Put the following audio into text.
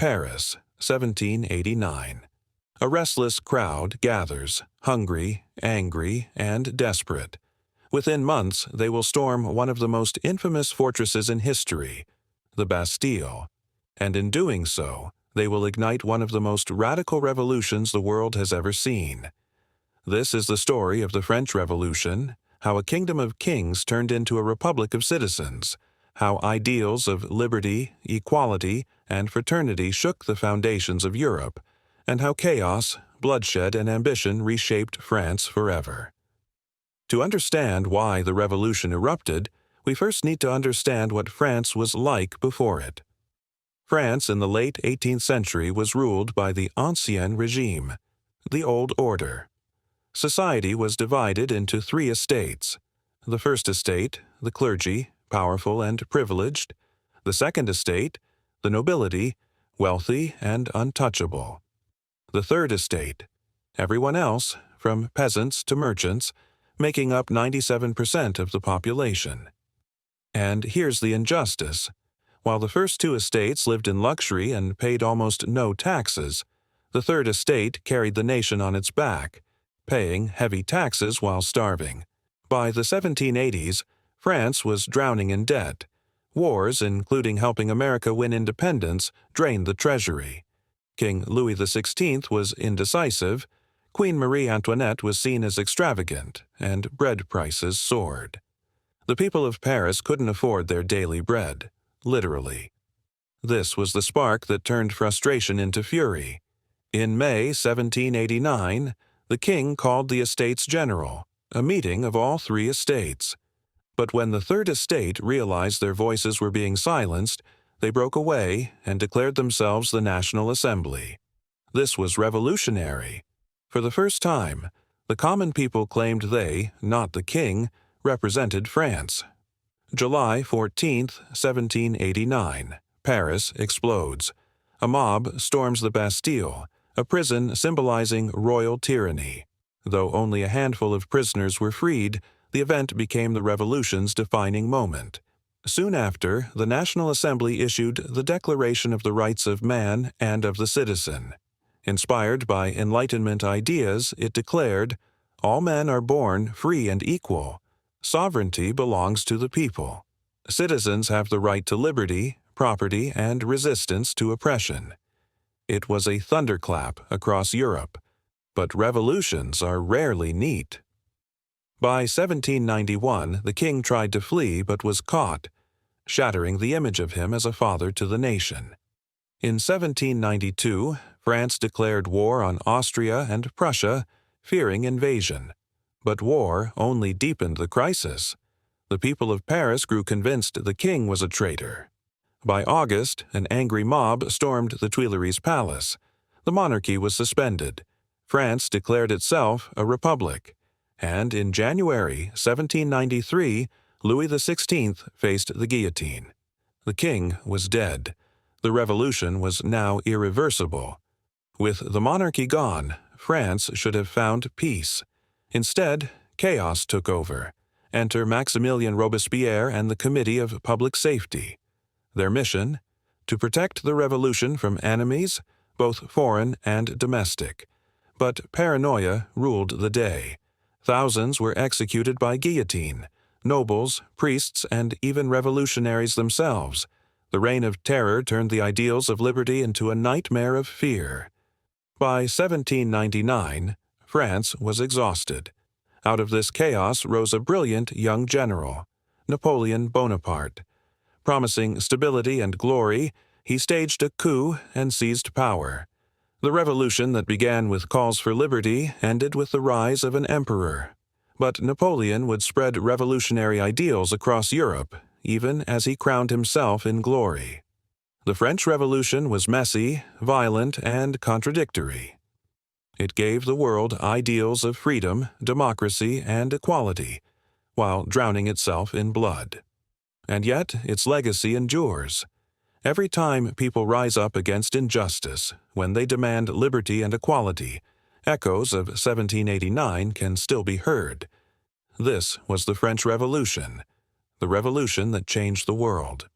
Paris, 1789. A restless crowd gathers, hungry, angry, and desperate. Within months, they will storm one of the most infamous fortresses in history, the Bastille, and in doing so, they will ignite one of the most radical revolutions the world has ever seen. This is the story of the French Revolution, how a kingdom of kings turned into a republic of citizens, how ideals of liberty, equality, and fraternity shook the foundations of Europe, and how chaos, bloodshed, and ambition reshaped France forever. To understand why the revolution erupted, we first need to understand what France was like before it. France in the late 18th century was ruled by the Ancien Regime, the Old Order. Society was divided into three estates. The first estate, the clergy, powerful and privileged. The second estate, the nobility, wealthy and untouchable. The third estate, everyone else, from peasants to merchants, making up 97% of the population. And here's the injustice. While the first two estates lived in luxury and paid almost no taxes, the third estate carried the nation on its back, paying heavy taxes while starving. By the 1780s, France was drowning in debt. Wars, including helping America win independence, drained the treasury. King Louis XVI was indecisive, Queen Marie Antoinette was seen as extravagant, and bread prices soared. The people of Paris couldn't afford their daily bread, literally. This was the spark that turned frustration into fury. In May 1789, the king called the Estates General, a meeting of all three estates. But when the third estate realized their voices were being silenced, they broke away and declared themselves the National Assembly. This was revolutionary. For the first time, the common people claimed they, not the king, represented France. July 14, 1789. Paris explodes. A mob storms the Bastille, a prison symbolizing royal tyranny. Though only a handful of prisoners were freed, the event became the revolution's defining moment. Soon after, the National Assembly issued the Declaration of the Rights of Man and of the Citizen. Inspired by Enlightenment ideas, it declared, "All men are born free and equal. Sovereignty belongs to the people. Citizens have the right to liberty, property, and resistance to oppression." It was a thunderclap across Europe. But revolutions are rarely neat. By 1791, the king tried to flee but was caught, shattering the image of him as a father to the nation. In 1792, France declared war on Austria and Prussia, fearing invasion. But war only deepened the crisis. The people of Paris grew convinced the king was a traitor. By August, an angry mob stormed the Tuileries Palace. The monarchy was suspended. France declared itself a republic. And in January 1793, Louis XVI faced the guillotine. The king was dead. The revolution was now irreversible. With the monarchy gone, France should have found peace. Instead, chaos took over. Enter Maximilien Robespierre and the Committee of Public Safety. Their mission? To protect the revolution from enemies, both foreign and domestic. But paranoia ruled the day. Thousands were executed by guillotine, nobles, priests, and even revolutionaries themselves. The reign of terror turned the ideals of liberty into a nightmare of fear. By 1799, France was exhausted. Out of this chaos rose a brilliant young general, Napoleon Bonaparte. Promising stability and glory, he staged a coup and seized power. The revolution that began with calls for liberty ended with the rise of an emperor. But Napoleon would spread revolutionary ideals across Europe, even as he crowned himself in glory. The French Revolution was messy, violent, and contradictory. It gave the world ideals of freedom, democracy, and equality, while drowning itself in blood. And yet, its legacy endures. Every time people rise up against injustice, when they demand liberty and equality, echoes of 1789 can still be heard. This was the French Revolution, the revolution that changed the world.